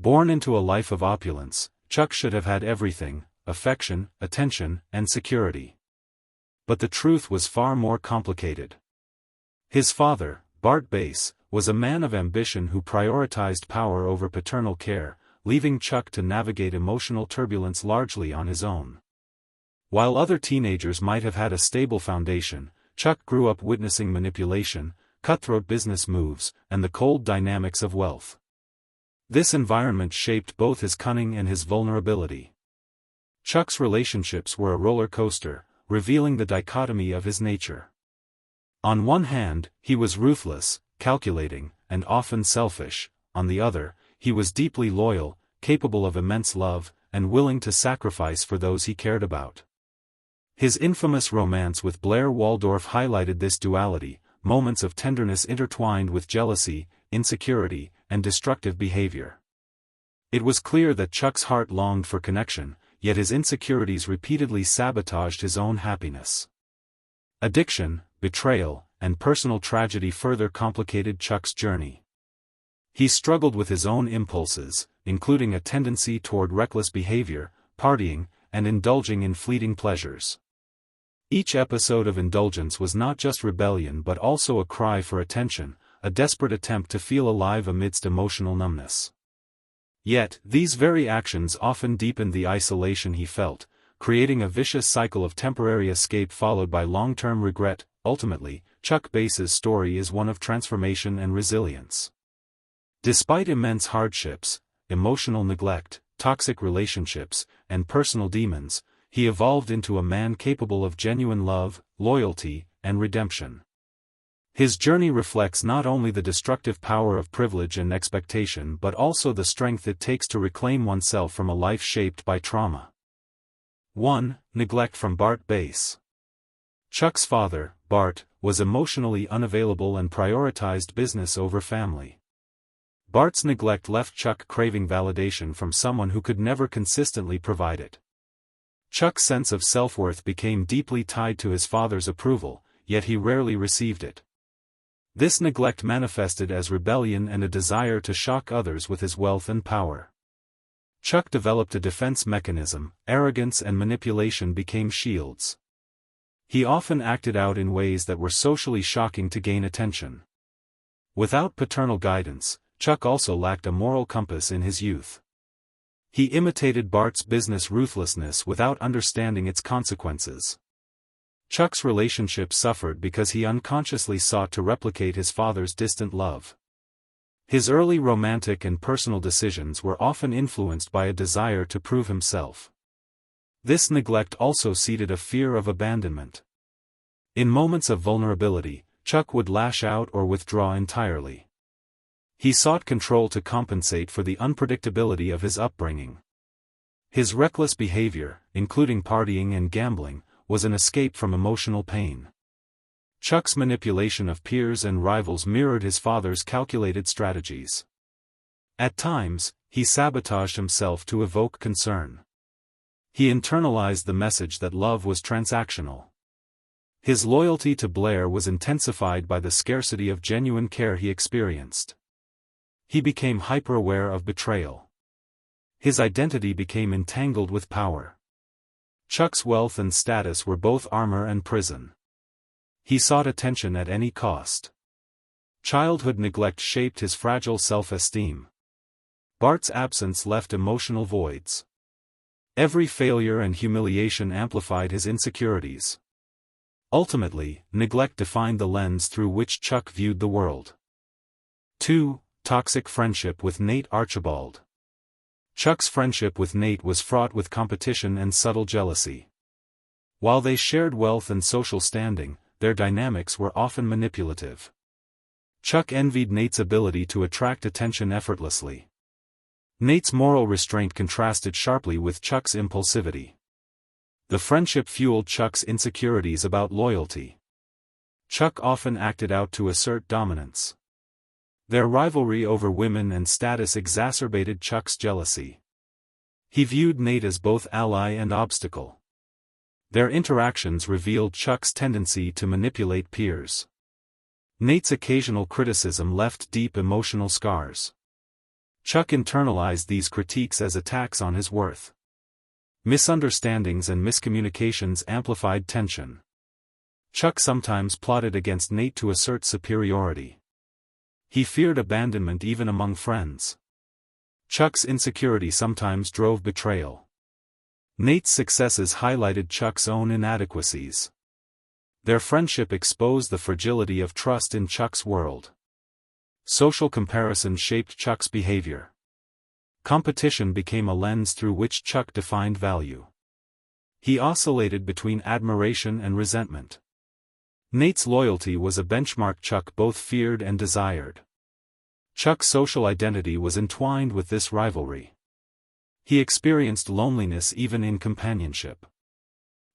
Born into a life of opulence, Chuck should have had everything: affection, attention, and security. But the truth was far more complicated. His father, Bart Bass, was a man of ambition who prioritized power over paternal care, leaving Chuck to navigate emotional turbulence largely on his own. While other teenagers might have had a stable foundation, Chuck grew up witnessing manipulation, cutthroat business moves, and the cold dynamics of wealth. This environment shaped both his cunning and his vulnerability. Chuck's relationships were a roller coaster, revealing the dichotomy of his nature. On one hand, he was ruthless, calculating, and often selfish. On the other, he was deeply loyal, capable of immense love, and willing to sacrifice for those he cared about. His infamous romance with Blair Waldorf highlighted this duality, moments of tenderness intertwined with jealousy, insecurity, and destructive behavior. It was clear that Chuck's heart longed for connection, yet his insecurities repeatedly sabotaged his own happiness. Addiction, betrayal, and personal tragedy further complicated Chuck's journey. He struggled with his own impulses, including a tendency toward reckless behavior, partying, and indulging in fleeting pleasures. Each episode of indulgence was not just rebellion but also a cry for attention, a desperate attempt to feel alive amidst emotional numbness. Yet, these very actions often deepened the isolation he felt, creating a vicious cycle of temporary escape followed by long-term regret. Ultimately, Chuck Bass's story is one of transformation and resilience. Despite immense hardships, emotional neglect, toxic relationships, and personal demons, he evolved into a man capable of genuine love, loyalty, and redemption. His journey reflects not only the destructive power of privilege and expectation but also the strength it takes to reclaim oneself from a life shaped by trauma. 1. Neglect from Bart Bass. Chuck's father, Bart, was emotionally unavailable and prioritized business over family. Bart's neglect left Chuck craving validation from someone who could never consistently provide it. Chuck's sense of self-worth became deeply tied to his father's approval, yet he rarely received it. This neglect manifested as rebellion and a desire to shock others with his wealth and power. Chuck developed a defense mechanism: arrogance and manipulation became shields. He often acted out in ways that were socially shocking to gain attention. Without paternal guidance, Chuck also lacked a moral compass in his youth. He imitated Bart's business ruthlessness without understanding its consequences. Chuck's relationship suffered because he unconsciously sought to replicate his father's distant love. His early romantic and personal decisions were often influenced by a desire to prove himself. This neglect also seeded a fear of abandonment. In moments of vulnerability, Chuck would lash out or withdraw entirely. He sought control to compensate for the unpredictability of his upbringing. His reckless behavior, including partying and gambling, was an escape from emotional pain. Chuck's manipulation of peers and rivals mirrored his father's calculated strategies. At times, he sabotaged himself to evoke concern. He internalized the message that love was transactional. His loyalty to Blair was intensified by the scarcity of genuine care he experienced. He became hyper-aware of betrayal. His identity became entangled with power. Chuck's wealth and status were both armor and prison. He sought attention at any cost. Childhood neglect shaped his fragile self-esteem. Bart's absence left emotional voids. Every failure and humiliation amplified his insecurities. Ultimately, neglect defined the lens through which Chuck viewed the world. 2. Toxic friendship with Nate Archibald. Chuck's friendship with Nate was fraught with competition and subtle jealousy. While they shared wealth and social standing, their dynamics were often manipulative. Chuck envied Nate's ability to attract attention effortlessly. Nate's moral restraint contrasted sharply with Chuck's impulsivity. The friendship fueled Chuck's insecurities about loyalty. Chuck often acted out to assert dominance. Their rivalry over women and status exacerbated Chuck's jealousy. He viewed Nate as both ally and obstacle. Their interactions revealed Chuck's tendency to manipulate peers. Nate's occasional criticism left deep emotional scars. Chuck internalized these critiques as attacks on his worth. Misunderstandings and miscommunications amplified tension. Chuck sometimes plotted against Nate to assert superiority. He feared abandonment even among friends. Chuck's insecurity sometimes drove betrayal. Nate's successes highlighted Chuck's own inadequacies. Their friendship exposed the fragility of trust in Chuck's world. Social comparison shaped Chuck's behavior. Competition became a lens through which Chuck defined value. He oscillated between admiration and resentment. Nate's loyalty was a benchmark Chuck both feared and desired. Chuck's social identity was entwined with this rivalry. He experienced loneliness even in companionship.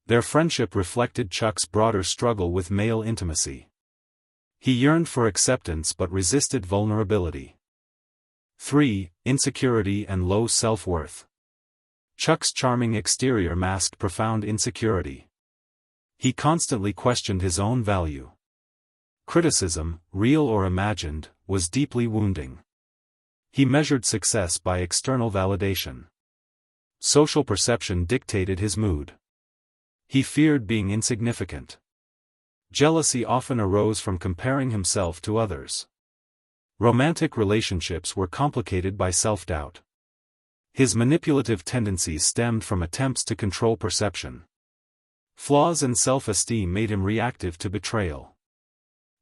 Their friendship reflected Chuck's broader struggle with male intimacy. He yearned for acceptance but resisted vulnerability. 3. Insecurity and low self-worth. Chuck's charming exterior masked profound insecurity. He constantly questioned his own value. Criticism, real or imagined, was deeply wounding. He measured success by external validation. Social perception dictated his mood. He feared being insignificant. Jealousy often arose from comparing himself to others. Romantic relationships were complicated by self-doubt. His manipulative tendencies stemmed from attempts to control perception. Flaws in self-esteem made him reactive to betrayal.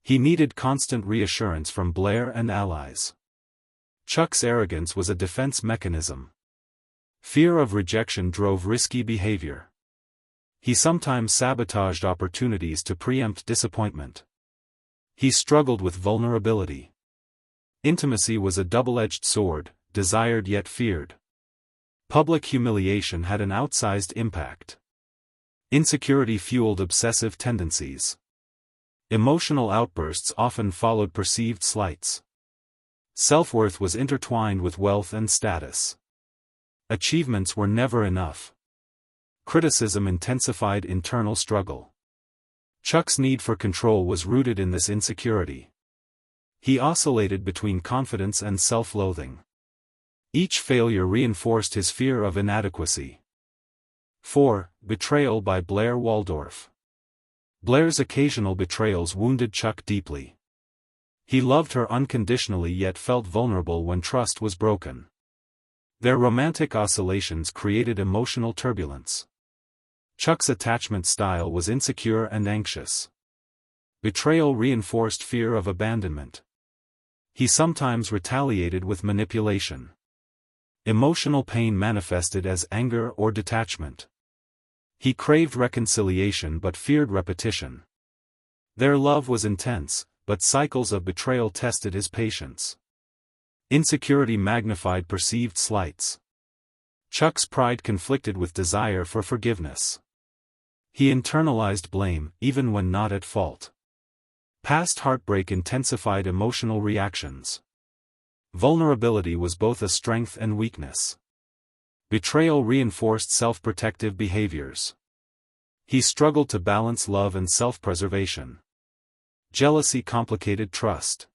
He needed constant reassurance from Blair and allies. Chuck's arrogance was a defense mechanism. Fear of rejection drove risky behavior. He sometimes sabotaged opportunities to preempt disappointment. He struggled with vulnerability. Intimacy was a double-edged sword, desired yet feared. Public humiliation had an outsized impact. Insecurity fueled obsessive tendencies. Emotional outbursts often followed perceived slights. Self-worth was intertwined with wealth and status. Achievements were never enough. Criticism intensified internal struggle. Chuck's need for control was rooted in this insecurity. He oscillated between confidence and self-loathing. Each failure reinforced his fear of inadequacy. 4. Betrayal by Blair Waldorf. Blair's occasional betrayals wounded Chuck deeply. He loved her unconditionally yet felt vulnerable when trust was broken. Their romantic oscillations created emotional turbulence. Chuck's attachment style was insecure and anxious. Betrayal reinforced fear of abandonment. He sometimes retaliated with manipulation. Emotional pain manifested as anger or detachment. He craved reconciliation but feared repetition. Their love was intense, but cycles of betrayal tested his patience. Insecurity magnified perceived slights. Chuck's pride conflicted with desire for forgiveness. He internalized blame, even when not at fault. Past heartbreak intensified emotional reactions. Vulnerability was both a strength and weakness. Betrayal reinforced self-protective behaviors. He struggled to balance love and self-preservation. Jealousy complicated trust.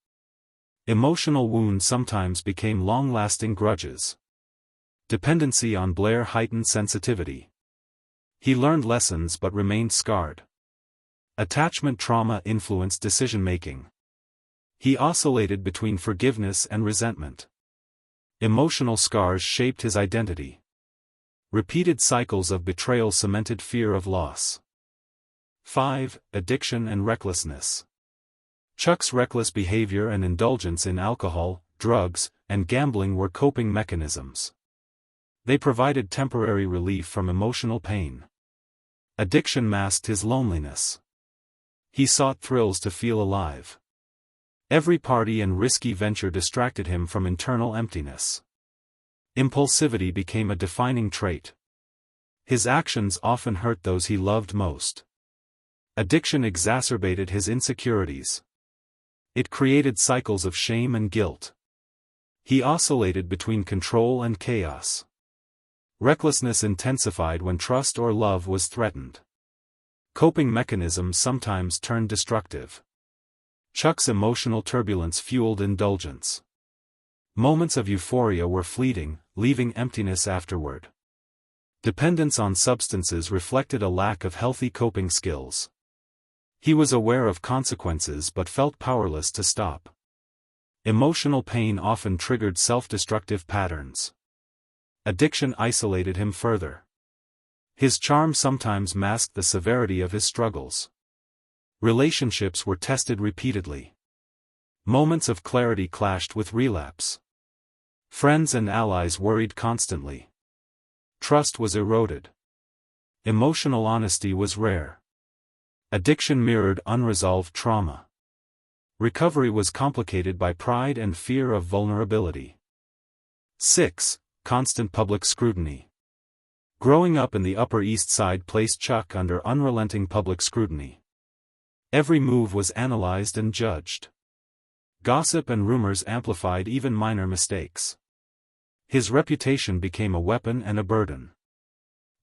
Emotional wounds sometimes became long-lasting grudges. Dependency on Blair heightened sensitivity. He learned lessons but remained scarred. Attachment trauma influenced decision-making. He oscillated between forgiveness and resentment. Emotional scars shaped his identity. Repeated cycles of betrayal cemented fear of loss. 5. Addiction and recklessness. Chuck's reckless behavior and indulgence in alcohol, drugs, and gambling were coping mechanisms. They provided temporary relief from emotional pain. Addiction masked his loneliness. He sought thrills to feel alive. Every party and risky venture distracted him from internal emptiness. Impulsivity became a defining trait. His actions often hurt those he loved most. Addiction exacerbated his insecurities. It created cycles of shame and guilt. He oscillated between control and chaos. Recklessness intensified when trust or love was threatened. Coping mechanisms sometimes turned destructive. Chuck's emotional turbulence fueled indulgence. Moments of euphoria were fleeting, leaving emptiness afterward. Dependence on substances reflected a lack of healthy coping skills. He was aware of consequences but felt powerless to stop. Emotional pain often triggered self-destructive patterns. Addiction isolated him further. His charm sometimes masked the severity of his struggles. Relationships were tested repeatedly. Moments of clarity clashed with relapse. Friends and allies worried constantly. Trust was eroded. Emotional honesty was rare. Addiction mirrored unresolved trauma. Recovery was complicated by pride and fear of vulnerability. 6. Constant public scrutiny. Growing up in the Upper East Side placed Chuck under unrelenting public scrutiny. Every move was analyzed and judged. Gossip and rumors amplified even minor mistakes. His reputation became a weapon and a burden.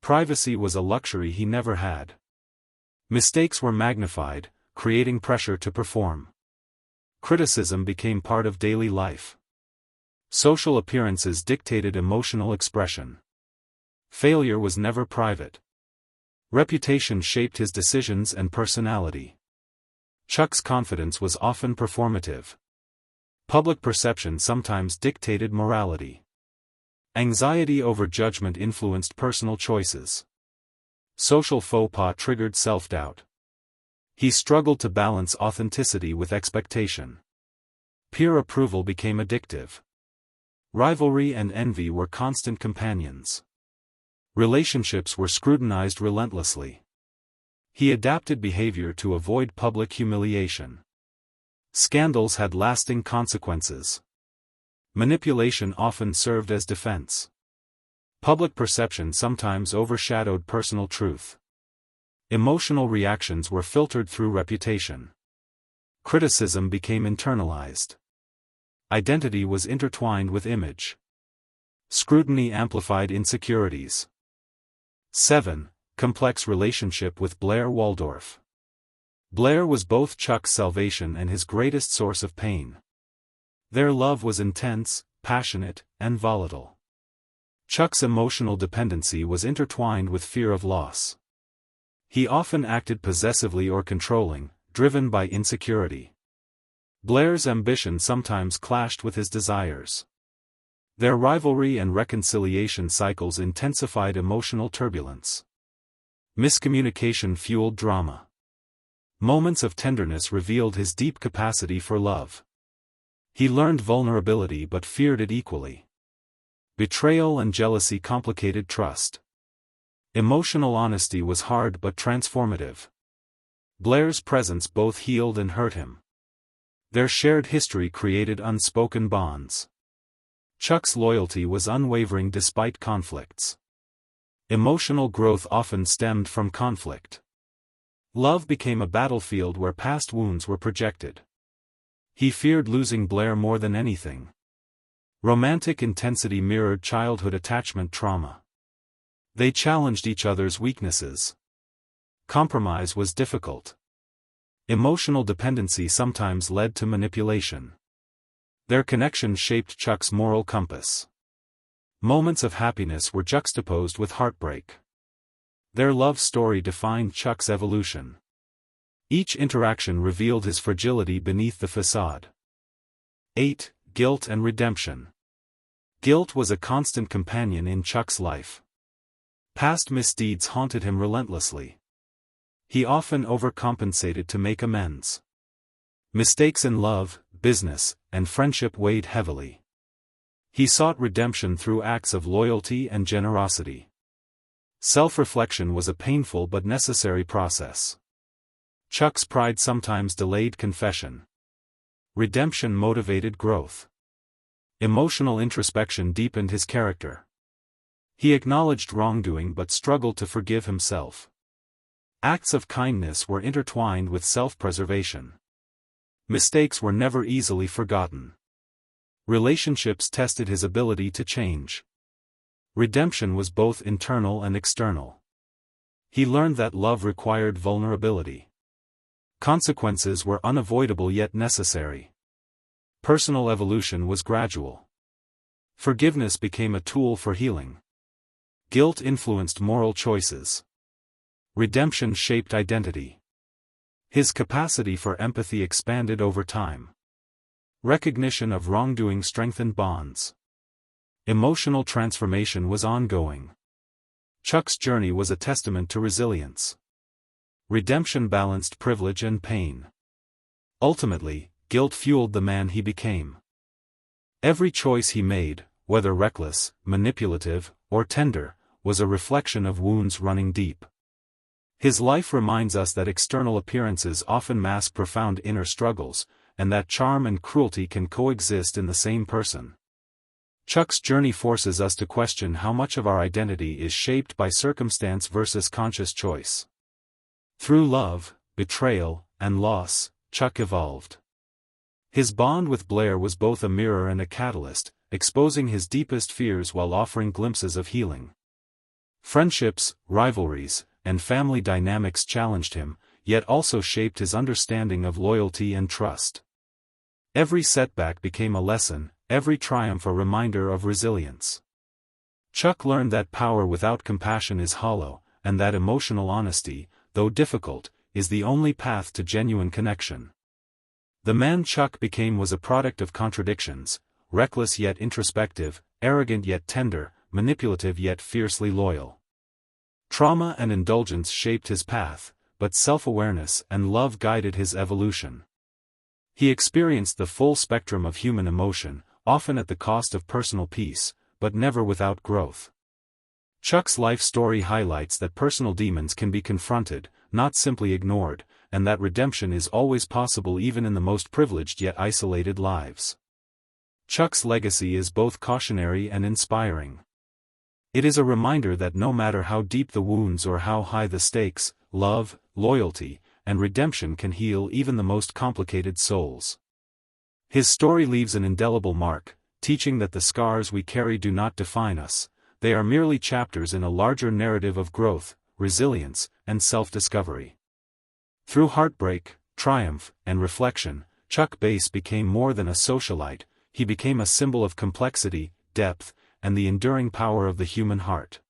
Privacy was a luxury he never had. Mistakes were magnified, creating pressure to perform. Criticism became part of daily life. Social appearances dictated emotional expression. Failure was never private. Reputation shaped his decisions and personality. Chuck's confidence was often performative. Public perception sometimes dictated morality. Anxiety over judgment influenced personal choices. Social faux pas triggered self-doubt. He struggled to balance authenticity with expectation. Peer approval became addictive. Rivalry and envy were constant companions. Relationships were scrutinized relentlessly. He adapted behavior to avoid public humiliation. Scandals had lasting consequences. Manipulation often served as defense. Public perception sometimes overshadowed personal truth. Emotional reactions were filtered through reputation. Criticism became internalized. Identity was intertwined with image. Scrutiny amplified insecurities. 7. Complex relationship with Blair Waldorf. Blair was both Chuck's salvation and his greatest source of pain. Their love was intense, passionate, and volatile. Chuck's emotional dependency was intertwined with fear of loss. He often acted possessively or controlling, driven by insecurity. Blair's ambition sometimes clashed with his desires. Their rivalry and reconciliation cycles intensified emotional turbulence. Miscommunication fueled drama. Moments of tenderness revealed his deep capacity for love. He learned vulnerability but feared it equally. Betrayal and jealousy complicated trust. Emotional honesty was hard but transformative. Blair's presence both healed and hurt him. Their shared history created unspoken bonds. Chuck's loyalty was unwavering despite conflicts. Emotional growth often stemmed from conflict. Love became a battlefield where past wounds were projected. He feared losing Blair more than anything. Romantic intensity mirrored childhood attachment trauma. They challenged each other's weaknesses. Compromise was difficult. Emotional dependency sometimes led to manipulation. Their connection shaped Chuck's moral compass. Moments of happiness were juxtaposed with heartbreak. Their love story defined Chuck's evolution. Each interaction revealed his fragility beneath the facade. 8. Guilt and redemption. Guilt was a constant companion in Chuck's life. Past misdeeds haunted him relentlessly. He often overcompensated to make amends. Mistakes in love, business, and friendship weighed heavily. He sought redemption through acts of loyalty and generosity. Self-reflection was a painful but necessary process. Chuck's pride sometimes delayed confession. Redemption motivated growth. Emotional introspection deepened his character. He acknowledged wrongdoing but struggled to forgive himself. Acts of kindness were intertwined with self-preservation. Mistakes were never easily forgotten. Relationships tested his ability to change. Redemption was both internal and external. He learned that love required vulnerability. Consequences were unavoidable yet necessary. Personal evolution was gradual. Forgiveness became a tool for healing. Guilt influenced moral choices. Redemption shaped identity. His capacity for empathy expanded over time. Recognition of wrongdoing strengthened bonds. Emotional transformation was ongoing. Chuck's journey was a testament to resilience. Redemption balanced privilege and pain. Ultimately, guilt fueled the man he became. Every choice he made, whether reckless, manipulative, or tender, was a reflection of wounds running deep. His life reminds us that external appearances often mask profound inner struggles, and that charm and cruelty can coexist in the same person. Chuck's journey forces us to question how much of our identity is shaped by circumstance versus conscious choice. Through love, betrayal, and loss, Chuck evolved. His bond with Blair was both a mirror and a catalyst, exposing his deepest fears while offering glimpses of healing. Friendships, rivalries, and family dynamics challenged him, yet also shaped his understanding of loyalty and trust. Every setback became a lesson, every triumph a reminder of resilience. Chuck learned that power without compassion is hollow, and that emotional honesty, though difficult, is the only path to genuine connection. The man Chuck became was a product of contradictions, reckless yet introspective, arrogant yet tender, manipulative yet fiercely loyal. Trauma and indulgence shaped his path, but self-awareness and love guided his evolution. He experienced the full spectrum of human emotion, often at the cost of personal peace, but never without growth. Chuck's life story highlights that personal demons can be confronted, not simply ignored, and that redemption is always possible even in the most privileged yet isolated lives. Chuck's legacy is both cautionary and inspiring. It is a reminder that no matter how deep the wounds or how high the stakes, love, loyalty, and redemption can heal even the most complicated souls. His story leaves an indelible mark, teaching that the scars we carry do not define us, they are merely chapters in a larger narrative of growth, resilience, and self-discovery. Through heartbreak, triumph, and reflection, Chuck Bass became more than a socialite, he became a symbol of complexity, depth, and the enduring power of the human heart.